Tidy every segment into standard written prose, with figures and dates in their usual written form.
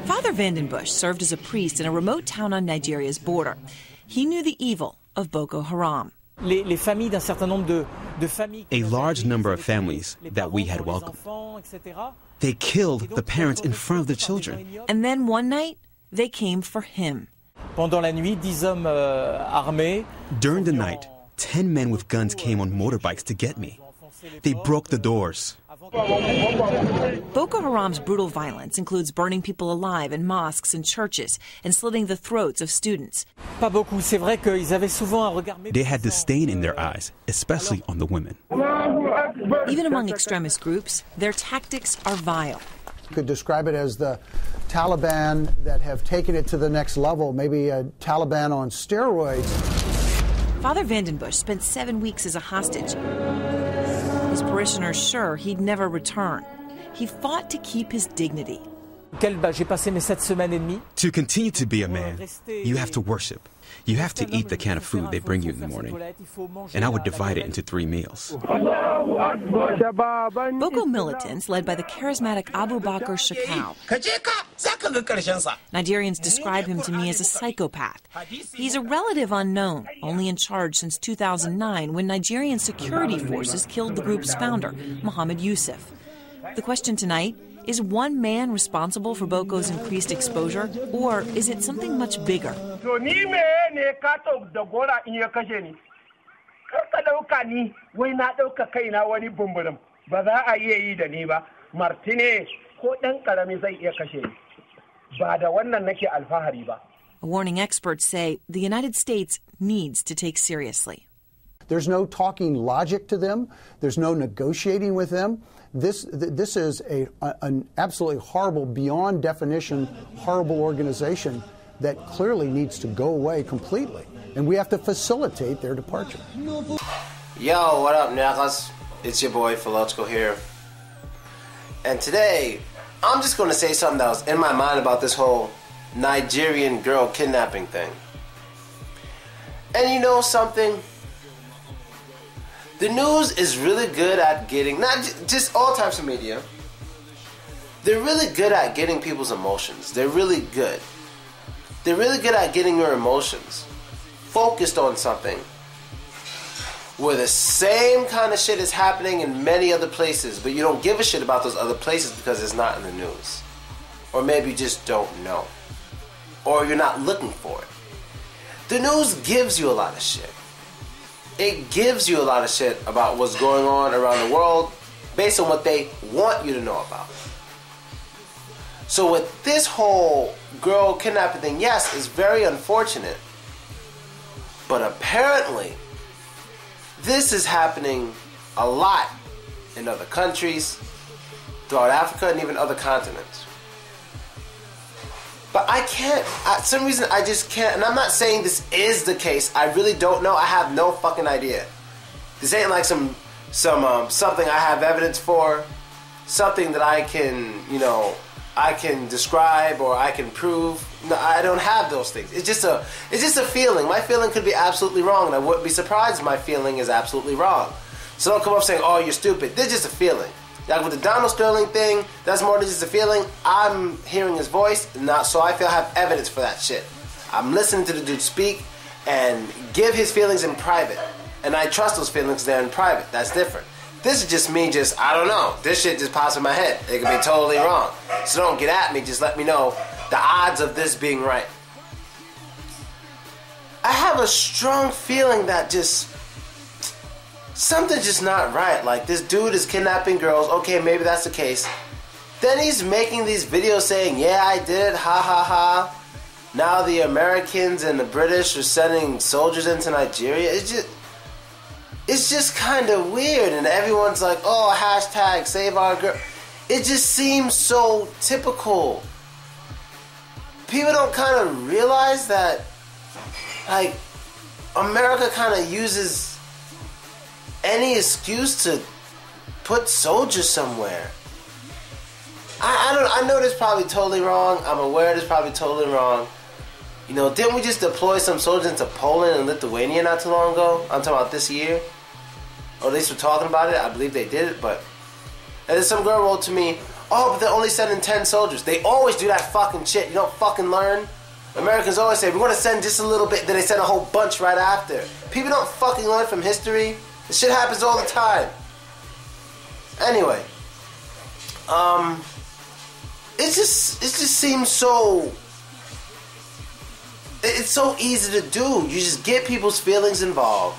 Father Vandenbush served as a priest in a remote town on Nigeria's border. He knew the evil of Boko Haram. A large number of families that we had welcomed. They killed the parents in front of the children. And then one night, they came for him. During the night, 10 men with guns came on motorbikes to get me. They broke the doors. Boko Haram's brutal violence includes burning people alive in mosques and churches and slitting the throats of students. They had disdain in their eyes, especially on the women. Even among extremist groups, their tactics are vile. You could describe it as the Taliban that have taken it to the next level, maybe a Taliban on steroids. Father Vandenbush spent 7 weeks as a hostage. His parishioners sure he'd never return. He fought to keep his dignity. To continue to be a man, you have to worship. You have to eat the kind of food they bring you in the morning. And I would divide it into 3 meals. Boko militants, led by the charismatic Abu Bakr Shekau. Nigerians describe him to me as a psychopath. He's a relative unknown, only in charge since 2009 when Nigerian security forces killed the group's founder, Muhammad Yusuf. The question tonight, is one man responsible for Boko's increased exposure, or is it something much bigger? A warning experts say the United States needs to take seriously. There's no talking logic to them. There's no negotiating with them. This is an absolutely horrible, beyond definition, horrible organization that clearly needs to go away completely. And we have to facilitate their departure. Yo, what up, niggas? It's your boy, Philochko here. And today, I'm just going to say something that was in my mind about this whole Nigerian girl kidnapping thing. And you know something? The news is really good at getting, not just all types of media, they're really good at getting people's emotions. They're really good. They're really good at getting your emotions focused on something where the same kind of shit is happening in many other places, but you don't give a shit about those other places because it's not in the news. Or maybe you just don't know. Or you're not looking for it. The news gives you a lot of shit. It gives you a lot of shit about what's going on around the world based on what they want you to know about. So with this whole girl kidnapping thing, yes, it's very unfortunate. But apparently, this is happening a lot in other countries, throughout Africa, and even other continents. But I can't, for some reason I just can't, and I'm not saying this is the case, I really don't know, I have no fucking idea. This ain't like something I have evidence for, something that I can, I can describe or I can prove. No, I don't have those things. It's just a feeling. My feeling could be absolutely wrong, and I wouldn't be surprised if my feeling is absolutely wrong. So don't come up saying, oh, you're stupid. This is just a feeling. Like with the Donald Sterling thing, that's more than just a feeling. I'm hearing his voice, so I feel I have evidence for that shit. I'm listening to the dude speak and give his feelings in private. And I trust those feelings there in private. That's different. This is just me I don't know. This shit just pops in my head. It could be totally wrong. So don't get at me. Just let me know the odds of this being right. I have a strong feeling that something's just not right. Like, this dude is kidnapping girls. Okay, maybe that's the case. Then he's making these videos saying, yeah, I did it, ha ha ha. Now the Americans and the British are sending soldiers into Nigeria. It's just kind of weird. And everyone's like, oh, hashtag save our girl. It just seems so typical. People don't kind of realize that, like, America kind of uses any excuse to put soldiers somewhere. I know this is probably totally wrong. I'm aware this is probably totally wrong. Didn't we just deploy some soldiers into Poland and Lithuania not too long ago? I'm talking about this year. Or at least we're talking about it. I believe they did it, but... And then some girl wrote to me, Oh, but they're only sending 10 soldiers. They always do that fucking shit. You don't fucking learn. Americans always say, we're going to send just a little bit, then they send a whole bunch right after. People don't fucking learn from history. This shit happens all the time. Anyway. It just seems so... It's so easy to do. You just get people's feelings involved.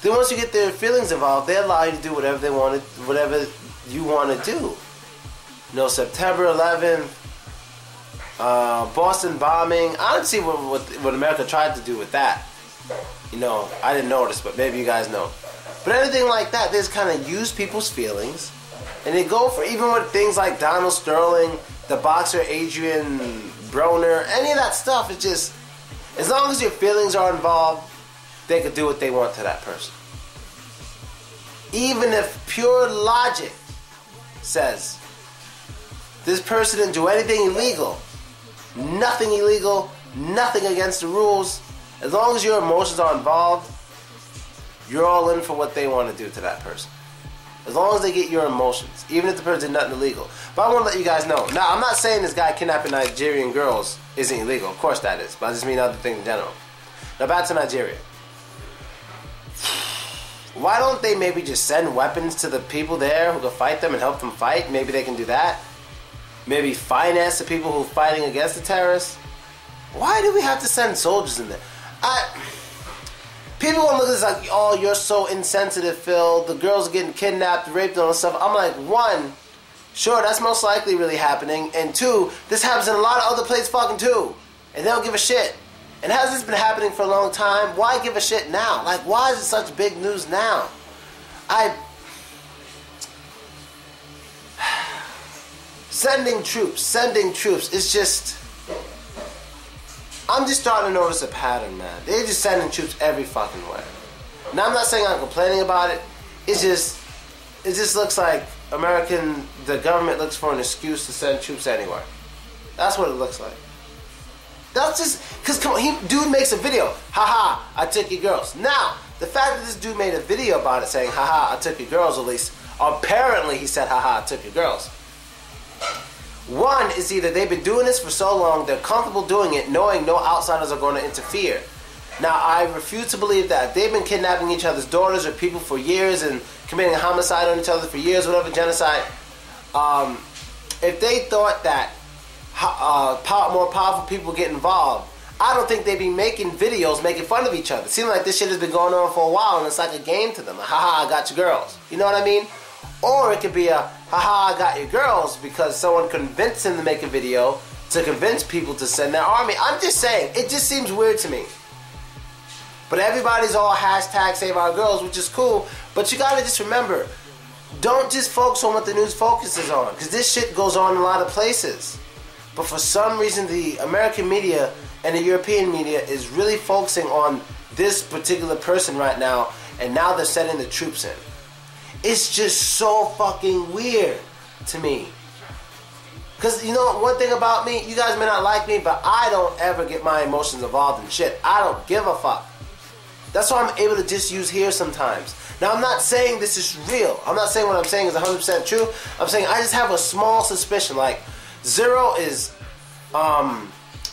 Then once you get their feelings involved, they allow you to do whatever whatever you want to do. You know, September 11th, Boston bombing. I don't see what America tried to do with that. You know, I didn't notice, but maybe you guys know. But anything like that, they just kind of use people's feelings. And they go for, even with things like Donald Sterling, the boxer Adrian Broner, any of that stuff, it's just, as long as your feelings are involved, they could do what they want to that person. Even if pure logic says, this person didn't do anything illegal, nothing illegal, nothing against the rules, as long as your emotions are involved, you're all in for what they want to do to that person. As long as they get your emotions, even if the person did nothing illegal. But I want to let you guys know. Now, I'm not saying this guy kidnapping Nigerian girls isn't illegal. Of course that is. But I just mean other things in general. Now, back to Nigeria. Why don't they maybe just send weapons to the people there who can fight them and help them fight? Maybe they can do that. Maybe finance the people who are fighting against the terrorists. Why do we have to send soldiers in there? People gonna look at this like, oh, you're so insensitive, Phil. The girls are getting kidnapped, raped, and all this stuff. I'm like, one, sure, that's most likely really happening. And two, this happens in a lot of other places fucking too. And they don't give a shit. And has this been happening for a long time? Why give a shit now? Like, why is it such big news now? Sending troops. It's just... I'm just starting to notice a pattern, man. They're just sending troops every fucking way. Now, I'm not saying I'm complaining about it. It just looks like the government looks for an excuse to send troops anywhere. That's what it looks like. That's just, because come on, dude makes a video. Haha, I took your girls. Now, the fact that this dude made a video about it saying, haha, I took your girls, at least, apparently he said, haha, I took your girls. One is either they've been doing this for so long, they're comfortable doing it, knowing no outsiders are going to interfere. Now, I refuse to believe that. They've been kidnapping each other's daughters or people for years and committing homicide on each other for years, whatever, genocide. If they thought that more powerful people get involved, I don't think they'd be making videos making fun of each other. It seems like this shit has been going on for a while and it's like a game to them. Like, haha, I got your girls. You know what I mean? Or it could be a, haha, I got your girls, because someone convinced him to make a video to convince people to send their army. I'm just saying, it just seems weird to me. But everybody's all hashtag save our girls, which is cool. But you gotta just remember, don't just focus on what the news focuses on, because this shit goes on in a lot of places. But for some reason, the American media and the European media is really focusing on this particular person right now, and now they're sending the troops in. It's just so fucking weird to me. Because, you know, one thing about me, you guys may not like me, but I don't ever get my emotions involved in shit. I don't give a fuck. That's why I'm able to just use here sometimes. Now, I'm not saying this is real. I'm not saying what I'm saying is 100% true. I'm saying I just have a small suspicion. Like, 0 is, I'm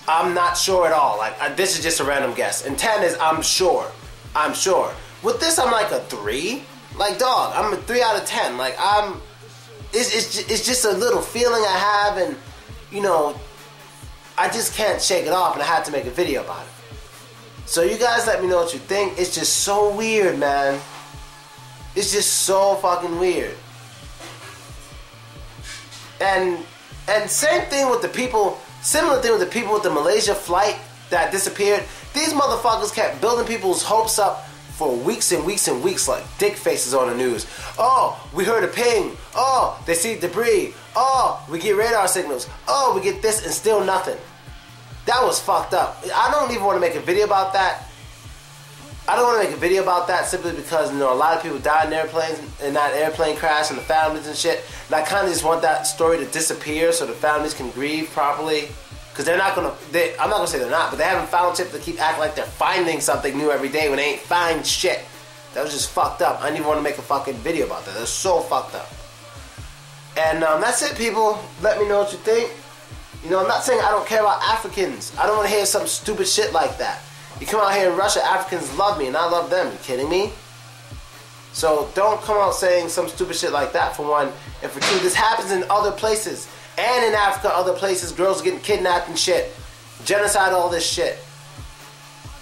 not sure at all. Like, this is just a random guess. And 10 is, I'm sure. I'm sure. With this, I'm like a 3. Like, dog, I'm a 3 out of 10. Like, it's just a little feeling I have, and, you know, I just can't shake it off, and I had to make a video about it. So you guys let me know what you think. It's just so weird, man. It's just so fucking weird. And same thing with the people, similar thing with the people with the Malaysia flight that disappeared. These motherfuckers kept building people's hopes up for weeks and weeks and weeks, like dick faces on the news. Oh, we heard a ping. Oh, they see debris. Oh, we get radar signals. Oh, we get this, and still nothing. That was fucked up. I don't even want to make a video about that. I don't want to make a video about that simply because, you know, a lot of people died in airplanes, in that airplane crash, and the families and shit. And I kind of just want that story to disappear so the families can grieve properly. Because they're not going to, I'm not going to say they're not, but they haven't found shit to keep acting like they're finding something new every day when they ain't find shit. That was just fucked up. I didn't even want to make a fucking video about that. That's so fucked up. And that's it, people. Let me know what you think. You know, I'm not saying I don't care about Africans. I don't want to hear some stupid shit like that. You come out here in Russia, Africans love me, and I love them. You kidding me? So don't come out saying some stupid shit like that, for one. And for two, this happens in other places. And in Africa, other places, girls are getting kidnapped and shit. Genocide, all this shit.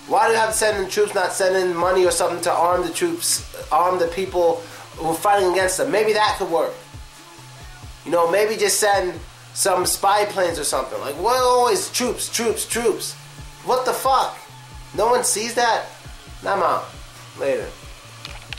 Why do you have to send in troops, not send in money or something to arm the troops, arm the people who are fighting against them? Maybe that could work. You know, maybe just send some spy planes or something. Like, what always troops, troops, troops? What the fuck? No one sees that? I'm out. Later.